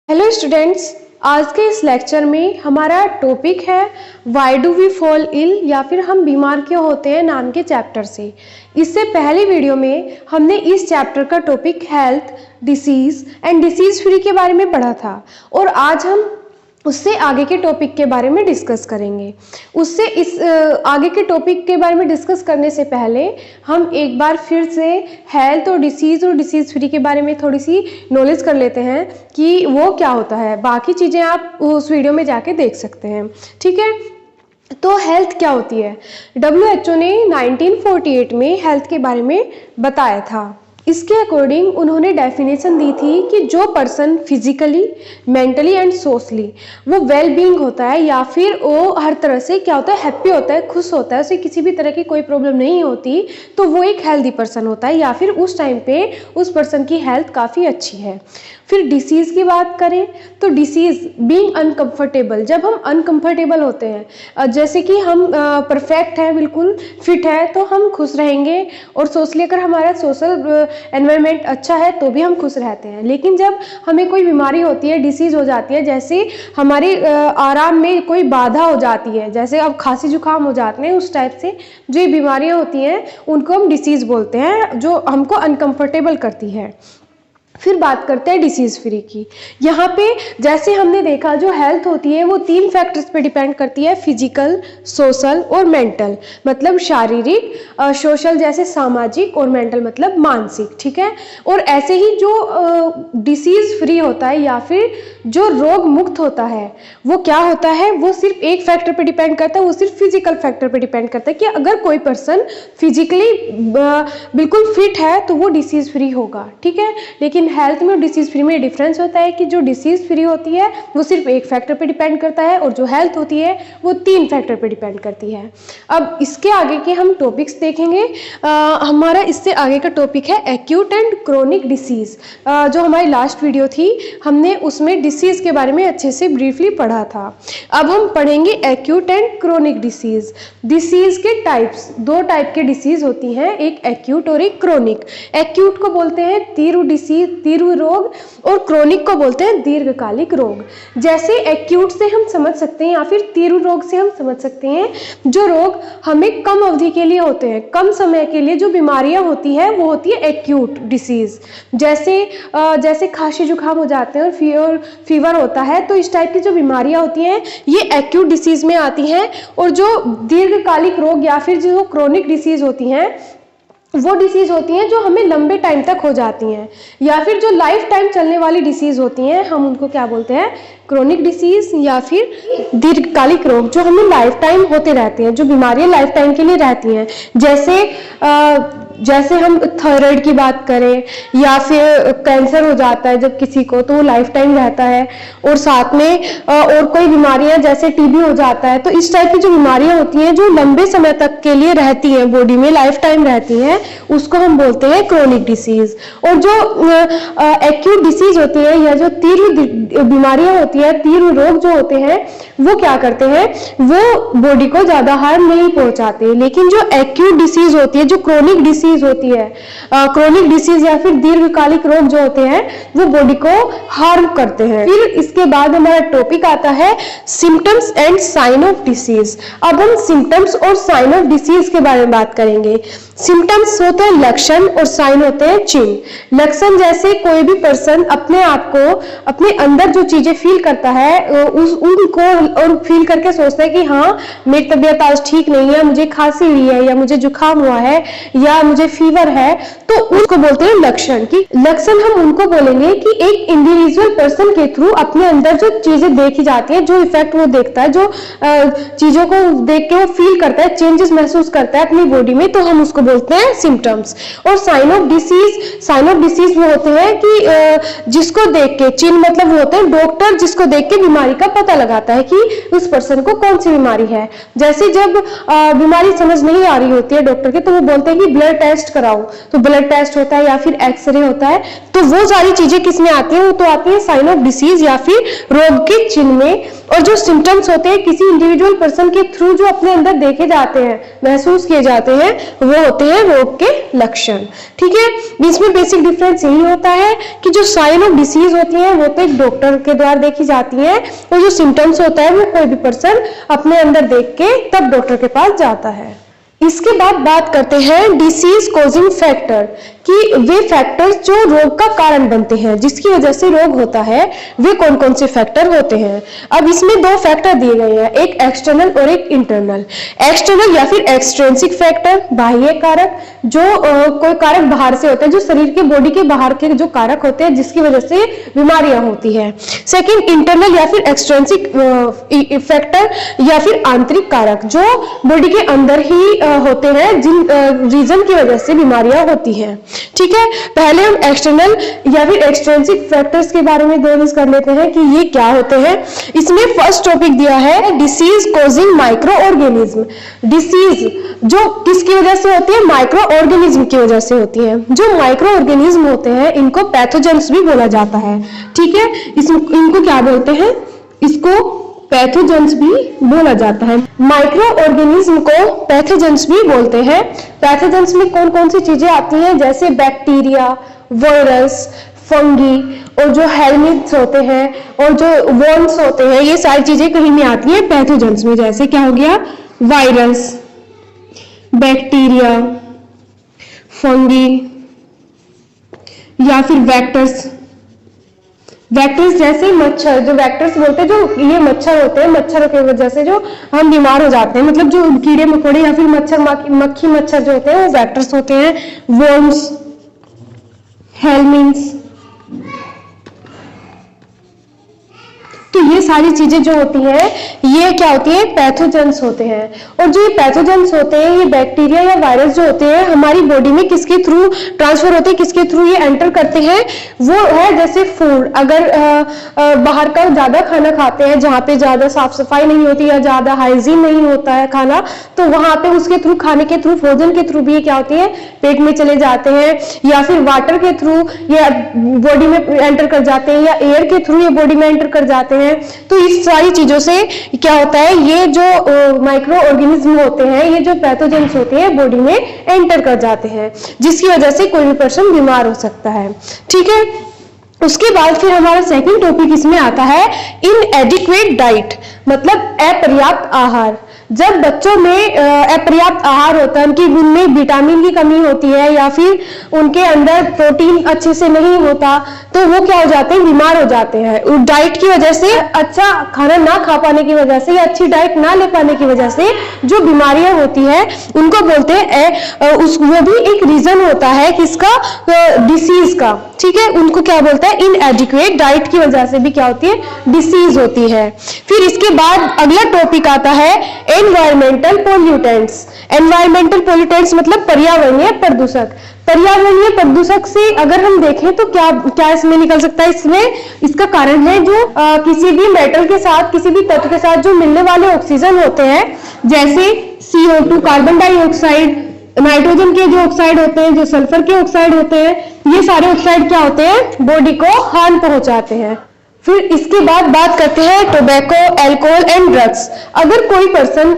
Hello students, आज के इस लेक्चर में हमारा टॉपिक है why do we fall ill या फिर हम बीमार क्यों होते हैं नाम के चैप्टर से। इससे पहली वीडियो में हमने इस चैप्टर का topic health, disease and disease free के बारे में पढ़ा था और आज हम उससे आगे के टॉपिक के बारे में डिस्कस करेंगे। उससे इस आगे के टॉपिक के बारे में डिस्कस करने से पहले हम एक बार फिर से हेल्थ और डिसीज़ फ्री के बारे में थोड़ी सी नॉलेज कर लेते हैं कि वो क्या होता है। बाकी चीज़ें आप उस वीडियो में जाके देख सकते हैं, ठीक है। तो हेल्थ क्या होती है? WHO ने 1948 में हेल्थ के बारे में बताया था। इसके अकॉर्डिंग उन्होंने डेफिनेशन दी थी कि जो person physically, mentally and socially वो वेल बीइंग होता है या फिर वो हर तरह से क्या होता है, हैप्पी होता है, खुश होता है, उसे किसी भी तरह की कोई प्रॉब्लम नहीं होती, तो वो एक हेल्दी पर्सन होता है या फिर उस टाइम पे उस पर्सन की हेल्थ काफ़ी अच्छी है। फिर डिसीज़ की बात करें तो डिसीज़ बीइंग अनकंफर्टेबल, जब हम अनकंफर्टेबल होते हैं, जैसे कि हम परफेक्ट हैं, बिल्कुल फिट है तो हम खुश रहेंगे और सोशली अगर हमारा सोशल एनवायरनमेंट अच्छा है तो भी हम खुश रहते हैं। लेकिन जब हमें कोई बीमारी होती है, डिसीज़ हो जाती है, जैसे हमारे आराम में कोई बाधा हो जाती है, जैसे अब खांसी जुकाम हो जाते हैं, उस टाइप से जो ये बीमारियाँ होती हैं उनको हम डिसीज़ बोलते हैं, जो हमको अनकंफर्टेबल करती है। फिर बात करते हैं डिसीज़ फ्री की। यहाँ पे जैसे हमने देखा जो हेल्थ होती है वो 3 फैक्टर्स पे डिपेंड करती है, फिजिकल, सोशल और मेंटल। मतलब शारीरिक, सोशल जैसे सामाजिक, और मेंटल मतलब मानसिक, ठीक है। और ऐसे ही जो डिसीज़ फ्री होता है या फिर जो रोग मुक्त होता है वो क्या होता है, वो सिर्फ एक फैक्टर पे डिपेंड करता है, वो सिर्फ फिजिकल फैक्टर पे डिपेंड करता है कि अगर कोई पर्सन फिजिकली बिल्कुल फिट है तो वो डिसीज़ फ्री होगा, ठीक है। लेकिन हेल्थ में और डिसीज़ फ्री में डिफरेंस होता है कि जो डिसीज़ फ्री होती है वो सिर्फ एक फैक्टर पे डिपेंड करता है और जो हेल्थ होती है वो 3 फैक्टर पे डिपेंड करती है। अब इसके आगे के हम टॉपिक्स देखेंगे। हमारा इससे आगे का टॉपिक है एक्यूट एंड क्रोनिक डिसीज़। जो हमारी लास्ट वीडियो थी हमने उसमें डिसीज़ के बारे में अच्छे से ब्रीफली पढ़ा था। अब हम पढ़ेंगे acute and chronic disease. Disease के टाइप्स, 2 टाइप के डिसीज़ होती हैं, एक एक्यूट और एक क्रोनिक। एक्यूट को बोलते हैं तीव्र डिसीज, तीव्र रोग, और क्रोनिक को बोलते हैं दीर्घकालिक रोग। जैसे एक्यूट से हम समझ सकते हैं या फिर तीव्र रोग से हम समझ सकते हैं जो रोग हमें कम अवधि के लिए होते हैं, कम समय के लिए जो बीमारियां होती है वो होती है एक्यूट डिसीज। जैसे खांसी जुकाम हो जाते हैं और फीवर होता है, तो इस टाइप की जो बीमारियां होती हैं ये एक्यूट डिसीज में आती हैं। और जो दीर्घकालिक रोग या फिर जो क्रोनिक डिसीज होती हैं वो डिसीज़ होती हैं जो हमें लंबे टाइम तक हो जाती हैं, या फिर जो लाइफ टाइम चलने वाली डिसीज़ होती हैं हम उनको क्या बोलते हैं, क्रोनिक डिसीज़ या फिर दीर्घकालिक रोग, जो हमें लाइफ टाइम होते रहते हैं, जो बीमारियां लाइफ टाइम के लिए रहती हैं। जैसे हम थायराइड की बात करें या फिर कैंसर हो जाता है जब किसी को, तो वो लाइफ टाइम रहता है। और साथ में और कोई बीमारियां जैसे टीबी हो जाता है, तो इस टाइप की जो बीमारियां होती हैं जो लंबे समय तक के लिए रहती हैं, बॉडी में लाइफ टाइम रहती हैं, उसको हम बोलते हैं क्रोनिक डिसीज। और जो एक्यूट डिसीज होती है या जो तीव्र बीमारियां होती है, तीव्र रोग जो होते हैं, वो क्या करते हैं, वो बॉडी को ज्यादा हार्म नहीं पहुंचाते। लेकिन जो एक्यूट डिसीज होती है, जो क्रोनिक डिसीज होती है, क्रोनिक डिसीज या फिर दीर्घकालिक रोग जो होते हैं वो बॉडी को हार्म करते हैं। फिर इसके बाद हमारा टॉपिक आता है symptoms and sign of disease. अब हम सिम्टम्स और साइन ऑफ डिसीज के बारे में बात करेंगे। सिम्टम्स होते हैं लक्षण और साइन होते हैं चिन्ह। लक्षण जैसे कोई भी पर्सन अपने आप को, अपने अंदर जो चीजें फील करता है उनको और फील करके सोचता है कि हाँ मेरी तबीयत आज ठीक नहीं है, मुझे खांसी हुई है या मुझे जुकाम हुआ है या मुझे फीवर है, तो उसको बोलते हैं लक्षण। की लक्षण हम उनको बोलेंगे कि एक इंडिविजुअल पर्सन के थ्रू अपने अंदर जो चीजें देखी जाती है, जो इफेक्ट वो देखता है, जो चीजों को देख के वो फील करता है, चेंजेस महसूस करता है अपनी बॉडी में, तो हम उसको बोलते हैं सिम्टम्स। और साइन ऑफ डिसीज वो होते हैं कि जिसको देख के, चिन्ह मतलब वो होते हैं डॉक्टर जिसको देख के बीमारी का पता लगाता है कि उस पर्सन को कौन सी बीमारी है। जैसे जब बीमारी समझ नहीं आ रही होती है डॉक्टर के, तो वो बोलते हैं कि ब्लड टेस्ट कराओ तो ब्लड टेस्ट होता है या फिर एक्सरे होता है, तो वो सारी चीजें किसमें आती हैं, वो तो आती है साइन ऑफ डिसीज या फिर रोग के चिन्ह में। और जो सिम्टम्स होते हैं किसी इंडिविजुअल पर्सन के थ्रू जो अपने अंदर देखे जाते हैं, महसूस किए जाते हैं, वो होते हैं रोग के लक्षण। ठीक है, इसमें बेसिक डिफरेंस यही होता है कि जो साइन ऑफ डिसीज होती है वो तो एक डॉक्टर के द्वारा देखी जाती है, और जो सिम्टम्स होता है वो कोई भी पर्सन अपने अंदर देख के तब डॉक्टर के पास जाता है। इसके बाद बात करते हैं डिसीज कॉजिंग फैक्टर, कि वे फैक्टर्स जो रोग का कारण बनते हैं, जिसकी वजह से रोग होता है, वे कौन कौन से फैक्टर होते हैं। अब इसमें दो फैक्टर दिए गए हैं, एक एक्सटर्नल और एक इंटरनल। एक्सटर्नल या फिर एक्सट्रिंसिक फैक्टर, बाह्य कारक, जो कोई कारक बाहर से होते हैं, जो शरीर के बॉडी के बाहर के जो कारक होते हैं जिसकी वजह से बीमारियां होती है। सेकेंड इंटरनल या फिर एक्सट्रिंसिक फैक्टर या फिर आंतरिक कारक, जो बॉडी के अंदर ही होते हैं, जिन रीजन की वजह से बीमारियां होती हैं। ठीक है, पहले हम एक्सटर्नल या फिर एक्सट्रिंसिक फैक्टर्स के बारे में डिस्कस कर लेते हैं कि ये क्या होते हैं। इसमें फर्स्ट टॉपिक दिया है disease causing micro organism. Disease जो किसकी वजह से होती है, माइक्रो ऑर्गेनिज्म की वजह से होती है। जो माइक्रो ऑर्गेनिज्म होते हैं इनको पैथोजेंस भी बोला जाता है। ठीक है, इनको क्या बोलते हैं, इसको पैथोजेंस भी बोला जाता है। माइक्रो ऑर्गेनिज्म को पैथोजेंस भी बोलते हैं। पैथोजेंस में कौन कौन सी चीजें आती हैं, जैसे बैक्टीरिया, वायरस, फंगी, और जो हेलमिंथ्स होते हैं और जो वर्म्स होते हैं, ये सारी चीजें कहीं में आती हैं पैथोजेंस में। जैसे क्या हो गया, वायरस, बैक्टीरिया, फंगी या फिर वेक्टर्स। वेक्टर्स जैसे मच्छर, जो वेक्टर्स बोलते हैं, जो ये मच्छर होते हैं, मच्छरों की वजह से जो हम बीमार हो जाते हैं, मतलब जो कीड़े मकोड़े या फिर मच्छर, मक्खी मच्छर जो होते हैं वो वेक्टर्स होते हैं। वर्म्स, हेलमिंथ्स, तो ये सारी चीजें जो होती हैं ये क्या होती है, पैथोजेंस होते हैं। और जो ये पैथोजेंस होते हैं, ये बैक्टीरिया या वायरस जो होते हैं हमारी बॉडी में किसके थ्रू ट्रांसफर होते हैं, किसके थ्रू ये एंटर करते हैं, वो है जैसे फूड। अगर बाहर का ज्यादा खाना खाते हैं जहाँ पे ज्यादा साफ सफाई नहीं होती या ज्यादा हाइजीन नहीं होता है खाना, तो वहां पे उसके थ्रू, खाने के थ्रू, भोजन के थ्रू भी ये क्या होती है, पेट में चले जाते हैं, या फिर वाटर के थ्रू ये बॉडी में एंटर कर जाते हैं, या एयर के थ्रू ये बॉडी में एंटर कर जाते हैं। तो इस सारी चीजों से क्या होता है, ये जो माइक्रो ऑर्गेनिज्म होते हैं, ये जो पैथोजेंस होते हैं बॉडी में एंटर कर जाते हैं, जिसकी वजह से कोई भी पर्सन बीमार हो सकता है। ठीक है, उसके बाद फिर हमारा सेकंड टॉपिक इसमें आता है इनएडिक्वेट डाइट, मतलब अपर्याप्त आहार। जब बच्चों में अपर्याप्त आहार होता है, उनकी उनमें विटामिन की कमी होती है या फिर उनके अंदर प्रोटीन अच्छे से नहीं होता, तो वो क्या हो जाते हैं, बीमार हो जाते हैं। डाइट की वजह से, अच्छा खाना ना खा पाने की वजह से या अच्छी डाइट ना ले पाने की वजह से जो बीमारियां होती है उनको बोलते हैं वो भी एक रीजन होता है किसका, डिसीज का। ठीक है, उनको क्या बोलता है, इनएडिक्वेट डाइट की वजह से भी क्या होती है, डिसीज होती है। फिर इसके बाद अगला टॉपिक आता है एनवायरमेंटल पोल्यूटेंट्स। एनवायरमेंटल पोल्यूटेंट्स मतलब पर्यावरणीय प्रदूषक। पर्यावरणीय प्रदूषक से अगर हम देखें तो क्या क्या इसमें निकल सकता है, इसमें इसका कारण है जो किसी भी मेटल के साथ, किसी भी तत्व के साथ जो मिलने वाले ऑक्सीजन होते हैं, जैसे CO2, कार्बन डाइऑक्साइड, नाइट्रोजन के जो ऑक्साइड होते हैं, जो सल्फर के ऑक्साइड होते हैं, ये सारे ऑक्साइड क्या होते हैं, बॉडी को हार्म पहुंचाते हैं। फिर इसके बाद बात करते हैं टोबैको, अल्कोहल एंड ड्रग्स। अगर कोई पर्सन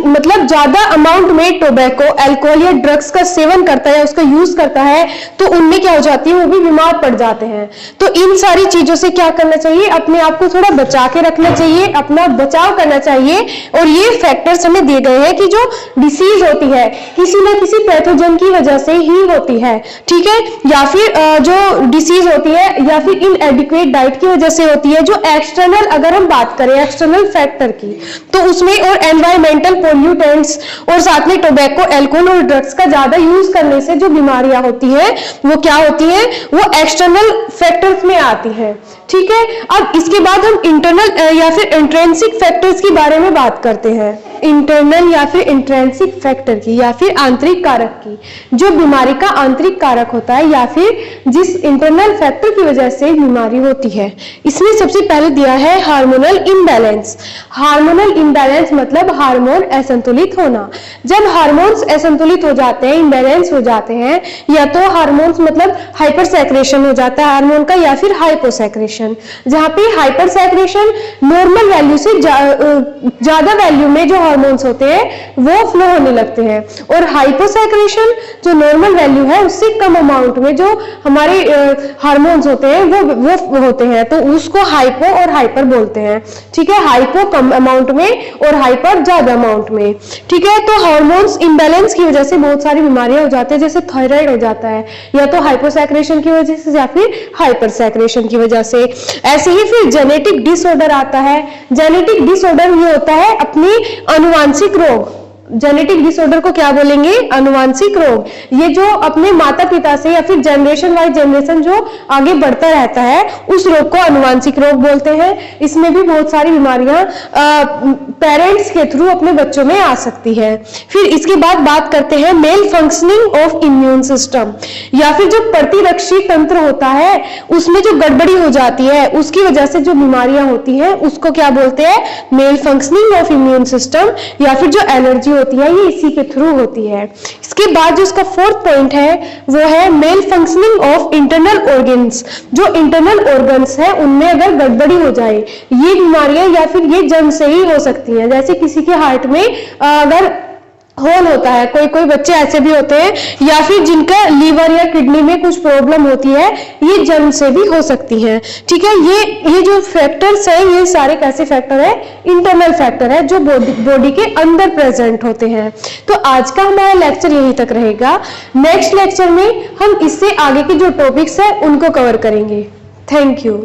मतलब ज्यादा अमाउंट में टोबैको, अल्कोहल या ड्रग्स का सेवन करता है, उसका यूज करता है, तो उनमें क्या हो जाती है, वो भी बीमार पड़ जाते हैं। तो इन सारी चीजों से क्या करना चाहिए, अपने आप को थोड़ा बचा के रखना चाहिए, अपना बचाव करना चाहिए। और ये फैक्टर्स हमें दिए गए हैं कि जो डिसीज होती है किसी न किसी पैथोजन की वजह से ही होती है। ठीक है, या फिर जो डिसीज होती है या फिर इनएडिक्वेट डाइट की वजह से होती है। जो एक्सटर्नल, अगर हम बात करें एक्सटर्नल फैक्टर की, तो उसमें और एनवायरमेंटल पोल्यूटेंट्स और साथ में टोबैको, अल्कोहल और ड्रग्स का ज्यादा यूज करने से जो बीमारियां होती हैं वो क्या होती हैं, वो एक्सटर्नल फैक्टर्स में आती हैं। ठीक है, अब इसके बाद हम इंटरनल या फिर इंट्रिंसिक फैक्टर्स के बारे में बात करते हैं। इंटरनल या फिर इंट्रिंसिक फैक्टर की या फिर आंतरिक कारक की, जो बीमारी का आंतरिक कारक होता है या फिर जिस इंटरनल फैक्टर की वजह से बीमारी होती है। इसमें सबसे पहले दिया है हार्मोनल इम्बैलेंस। हार्मोनल इम्बैलेंस मतलब हार्मोन असंतुलित होना। जब हार्मोन्स असंतुलित हो जाते हैं, इम्बैलेंस हो जाते हैं, या तो हार्मोन्स मतलब हाइपरसैक्रेशन हो जाता है हार्मोन का या फिर हाइपोसैक्रेशन, जहां पे हाइपरसैक्रेशन नॉर्मल वैल्यू से ज्यादा वैल्यू में जो हार्मोन्स होते हैं वो फ्लो होने लगते हैं, और हाइपोसैक्रेशन जो नॉर्मल वैल्यू है उससे कम अमाउंट में जो हमारे हार्मोन्स होते हैं वो होते हैं, तो उसको हाइपो और हाइपर बोलते हैं। ठीक है, हाइपो कम अमाउंट में और हाइपर ज्यादा अमाउंट में। ठीक है, तो हार्मोन्स इम्बैलेंस की वजह से बहुत सारी बीमारियां हो जाती है, जैसे थायराइड हो जाता है या तो हाइपोसैक्रेशन की वजह से या फिर हाइपरसैक्रेशन की वजह से। ऐसे ही फिर जेनेटिक डिसऑर्डर आता है। जेनेटिक डिसऑर्डर ये होता है अपनी अनुवांशिक रोग। जेनेटिक डिसऑर्डर को क्या बोलेंगे? अनुवांशिक रोग। ये जो अपने माता पिता से या फिर जनरेशन वाइज जनरेशन जो आगे बढ़ता रहता है उस रोग को अनुवांशिक रोग बोलते हैं। इसमें भी बहुत सारी बीमारियां पेरेंट्स के थ्रू अपने बच्चों में आ सकती है। फिर इसके बाद बात करते हैं malfunctioning of immune system, या फिर जो प्रतिरक्षी तंत्र होता है उसमें जो गड़बड़ी हो जाती है उसकी वजह से जो बीमारियां होती हैं उसको क्या बोलते हैं? Malfunctioning of immune system, या फिर जो एलर्जी होती है ये इसी के थ्रू होती है। इसके बाद जो इसका फोर्थ पॉइंट है वो है malfunctioning of internal organs. जो इंटरनल ऑर्गन्स है उनमें अगर गड़बड़ी हो जाए, ये बीमारियां या फिर ये जन्म से ही हो सकती हैं। जैसे किसी के हार्ट में अगर होल होता है, कोई कोई बच्चे ऐसे भी होते हैं, या फिर जिनका लीवर या किडनी में कुछ प्रॉब्लम होती है, ये जन्म से भी हो सकती है। ठीक है, ये जो फैक्टर्स है ये सारे कैसे फैक्टर है? इंटरनल फैक्टर है जो बॉडी के अंदर प्रेजेंट होते हैं। तो आज का हमारा लेक्चर यहीं तक रहेगा। नेक्स्ट लेक्चर में हम इससे आगे के जो टॉपिक्स है उनको कवर करेंगे। Thank you.